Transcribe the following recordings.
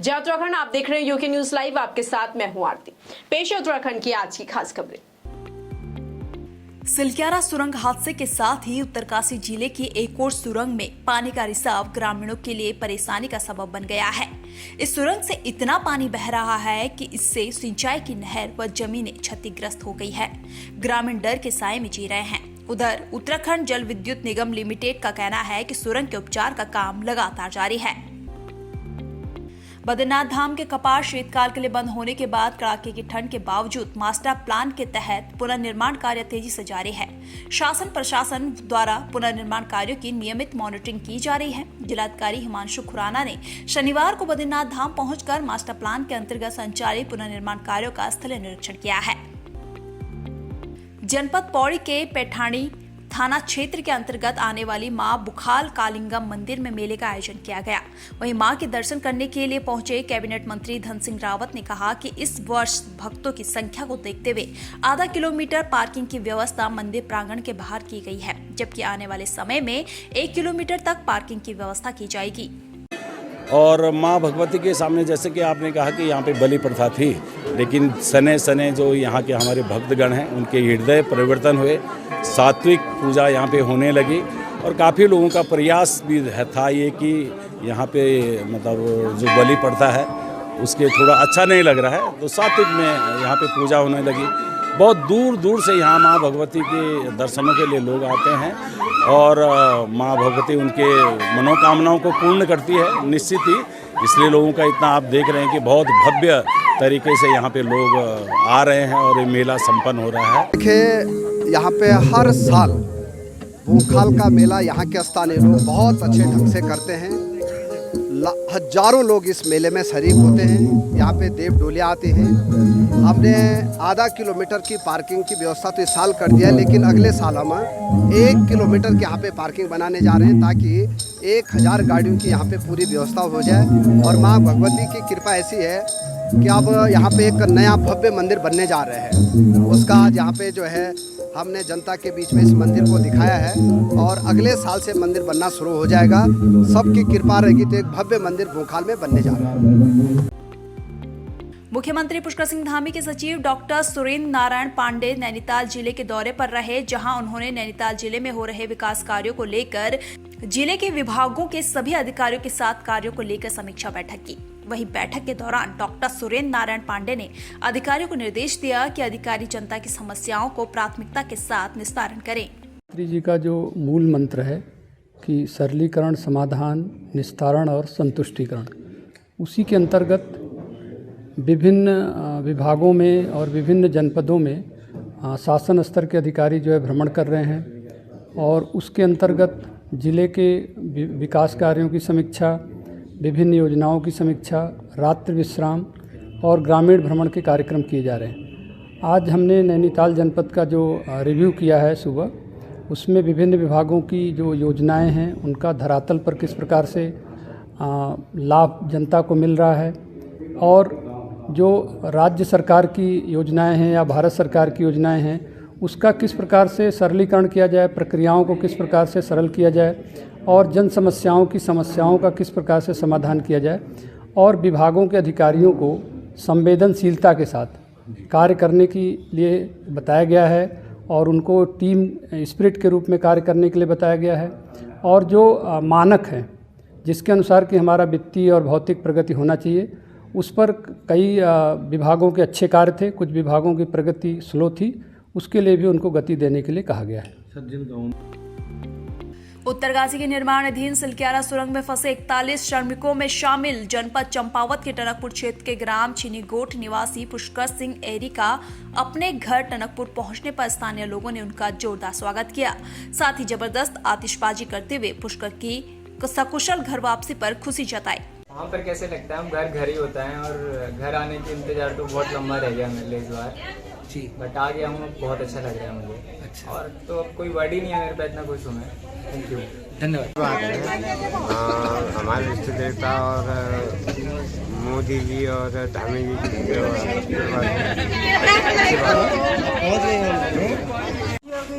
जय उत्तराखंड, आप देख रहे हैं यूके न्यूज लाइव। आपके साथ मैं हूं आरती। पेश है उत्तराखंड की आज की खास खबरें। सिलक्यारा सुरंग हादसे के साथ ही उत्तरकाशी जिले की एक और सुरंग में पानी का रिसाव ग्रामीणों के लिए परेशानी का सबब बन गया है। इस सुरंग से इतना पानी बह रहा है कि इससे सिंचाई की नहर व जमीनें क्षतिग्रस्त हो गई है। ग्रामीण डर के साए में जी रहे हैं। उधर उत्तराखंड जल विद्युत निगम लिमिटेड का कहना है कि सुरंग के उपचार का काम लगातार जारी है। बद्रीनाथ धाम के कपाट शीतकाल के लिए बंद होने के बाद कड़ाके की ठंड के बावजूद मास्टर प्लान के तहत पुनर्निर्माण कार्य तेजी से जारी है। शासन प्रशासन द्वारा पुनर्निर्माण कार्यों की नियमित मॉनिटरिंग की जा रही है। जिलाधिकारी हिमांशु खुराना ने शनिवार को बद्रीनाथ धाम पहुंचकर मास्टर प्लान के अंतर्गत संचालित पुनर्निर्माण कार्यों का स्थलीय निरीक्षण किया है। जनपद पौड़ी के पैठानी थाना क्षेत्र के अंतर्गत आने वाली मां बुखाल कालिंगम मंदिर में मेले का आयोजन किया गया। वहीं मां के दर्शन करने के लिए पहुंचे कैबिनेट मंत्री धन सिंह रावत ने कहा कि इस वर्ष भक्तों की संख्या को देखते हुए आधा किलोमीटर पार्किंग की व्यवस्था मंदिर प्रांगण के बाहर की गई है, जबकि आने वाले समय में 1 किलोमीटर तक पार्किंग की व्यवस्था की जाएगी। और माँ भगवती के सामने जैसे कि आपने कहा कि यहाँ पे बलि प्रथा थी, लेकिन सने सने जो यहाँ के हमारे भक्तगण हैं उनके हृदय परिवर्तन हुए, सात्विक पूजा यहाँ पे होने लगी और काफ़ी लोगों का प्रयास भी था ये कि यहाँ पे मतलब जो बलि प्रथा है उसके थोड़ा अच्छा नहीं लग रहा है, तो सात्विक में यहाँ पे पूजा होने लगी। बहुत दूर दूर से यहाँ माँ भगवती के दर्शनों के लिए लोग आते हैं और माँ भगवती उनके मनोकामनाओं को पूर्ण करती है निश्चित ही, इसलिए लोगों का इतना आप देख रहे हैं कि बहुत भव्य तरीके से यहाँ पे लोग आ रहे हैं और ये मेला संपन्न हो रहा है। देखिए, यहाँ पे हर साल भूखाल का मेला यहाँ के स्थानीय लोग बहुत अच्छे ढंग से करते हैं। हजारों लोग इस मेले में शरीक होते हैं। यहाँ पे देव डोलियाँ आती हैं। हमने आधा किलोमीटर की पार्किंग की व्यवस्था तो इस साल कर दिया है, लेकिन अगले साल हम 1 किलोमीटर के यहाँ पे पार्किंग बनाने जा रहे हैं ताकि 1000 गाड़ियों की यहाँ पे पूरी व्यवस्था हो जाए। और माँ भगवती की कृपा ऐसी है कि अब यहाँ पे एक नया भव्य मंदिर बनने जा रहे हैं। उसका आज यहाँ पे जो है हमने जनता के बीच में इस मंदिर को दिखाया है और अगले साल से मंदिर बनना शुरू हो जाएगा। सबकी कृपा रहेगी तो एक भव्य मंदिर भूखाल में बनने जा रहा है। मुख्यमंत्री पुष्कर सिंह धामी के सचिव डॉक्टर सुरेंद्र नारायण पांडे नैनीताल जिले के दौरे पर रहे, जहां उन्होंने नैनीताल जिले में हो रहे विकास कार्यों को लेकर जिले के विभागों के सभी अधिकारियों के साथ कार्यों को लेकर समीक्षा बैठक की। वहीं बैठक के दौरान डॉक्टर सुरेंद्र नारायण पांडे ने अधिकारियों को निर्देश दिया कि अधिकारी जनता की समस्याओं को प्राथमिकता के साथ निस्तारण करें। मंत्री जी का जो मूल मंत्र है कि सरलीकरण, समाधान, निस्तारण और संतुष्टिकरण, उसी के अंतर्गत विभिन्न विभागों में और विभिन्न जनपदों में शासन स्तर के अधिकारी जो है भ्रमण कर रहे हैं और उसके अंतर्गत जिले के विकास कार्यों की समीक्षा, विभिन्न योजनाओं की समीक्षा, रात्रि विश्राम और ग्रामीण भ्रमण के कार्यक्रम किए जा रहे हैं। आज हमने नैनीताल जनपद का जो रिव्यू किया है सुबह, उसमें विभिन्न विभागों की जो योजनाएं हैं उनका धरातल पर किस प्रकार से लाभ जनता को मिल रहा है और जो राज्य सरकार की योजनाएं हैं या भारत सरकार की योजनाएं हैं उसका किस प्रकार से सरलीकरण किया जाए, प्रक्रियाओं को किस प्रकार से सरल किया जाए और जन समस्याओं का किस प्रकार से समाधान किया जाए और विभागों के अधिकारियों को संवेदनशीलता के साथ कार्य करने के लिए बताया गया है और उनको टीम स्पिरिट के रूप में कार्य करने के लिए बताया गया है। और जो मानक हैं जिसके अनुसार कि हमारा वित्तीय और भौतिक प्रगति होना चाहिए, उस पर कई विभागों के अच्छे कार्य थे, कुछ विभागों की प्रगति स्लो थी, उसके लिए भी उनको गति देने के लिए कहा गया है। उत्तरकाशी के निर्माणाधीन सिलक्यारा सुरंग में फंसे 41 श्रमिकों में शामिल जनपद चंपावत के टनकपुर क्षेत्र के ग्राम चीनीगोट निवासी पुष्कर सिंह एरी का अपने घर टनकपुर पहुंचने पर स्थानीय लोगों ने उनका जोरदार स्वागत किया। साथ ही जबरदस्त आतिशबाजी करते हुए पुष्कर की सकुशल घर वापसी पर खुशी जताई। वहाँ पर कैसे लगता है, घर ही होता है और घर आने के इंतजार तो बहुत लंबा रह गया मेरे लिए इस बार जी, बट आ गया हूँ, बहुत अच्छा लग रहा है मुझे। अच्छा। और तो अब कोई वर्ड ही नहीं है मेरे पे, इतना खुश हूँ मैं। थैंक यू, धन्यवाद। हमारे रिश्ते देवता और मोदी जी और धामी जी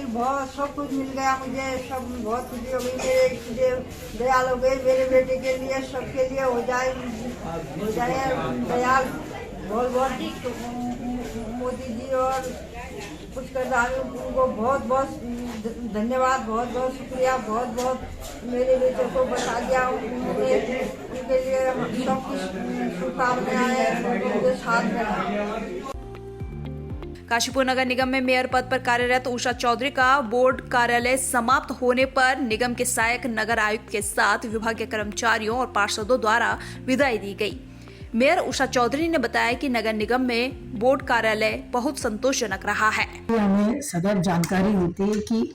बहुत सब कुछ मिल गया मुझे, सब बहुत खुशी हो गई। मुझे दयाल हो गई, मेरे बेटे के लिए सबके लिए हो जाए। हो जाए दयाल। बहुत बहुत मोदी जी और पुष्कर धामी उनको बहुत बहुत धन्यवाद, बहुत बहुत शुक्रिया, बहुत बहुत मेरे बेटे को बता दिया उनके लिए सब कुछ शुभकामनाएं हैं, उनके साथ में। काशीपुर नगर निगम में मेयर पद पर कार्यरत उषा चौधरी का बोर्ड कार्यालय समाप्त होने पर निगम के सहायक नगर आयुक्त के साथ विभाग के कर्मचारियों और पार्षदों द्वारा विदाई दी गई। मेयर उषा चौधरी ने बताया कि नगर निगम में बोर्ड कार्यालय बहुत संतोषजनक रहा है। हमें सदैव जानकारी होती है कि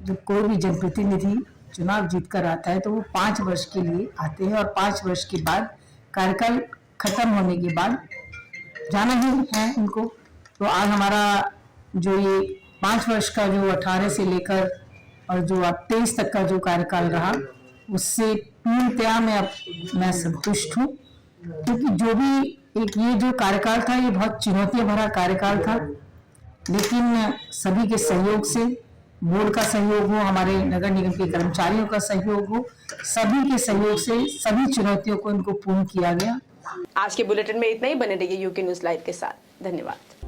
जब कोई भी जनप्रतिनिधि चुनाव जीतकर आता है तो वो 5 वर्ष के लिए आते हैं और 5 वर्ष के बाद कार्यकाल खत्म होने के बाद जाना ही है उनको। तो आज हमारा जो ये 5 वर्ष का जो 18 से लेकर और जो अब 23 तक का जो कार्यकाल रहा उससे पूर्णतया मैं संतुष्ट हूँ, क्योंकि जो भी एक ये जो कार्यकाल था ये बहुत चुनौतियां भरा कार्यकाल था, लेकिन सभी के सहयोग से, बोर्ड का सहयोग हो, हमारे नगर निगम के कर्मचारियों का सहयोग हो, सभी के सहयोग से सभी चुनौतियों को इनको पूर्ण किया गया। आज के बुलेटिन में इतना ही। बने रहिए यूके न्यूज लाइव के साथ। धन्यवाद।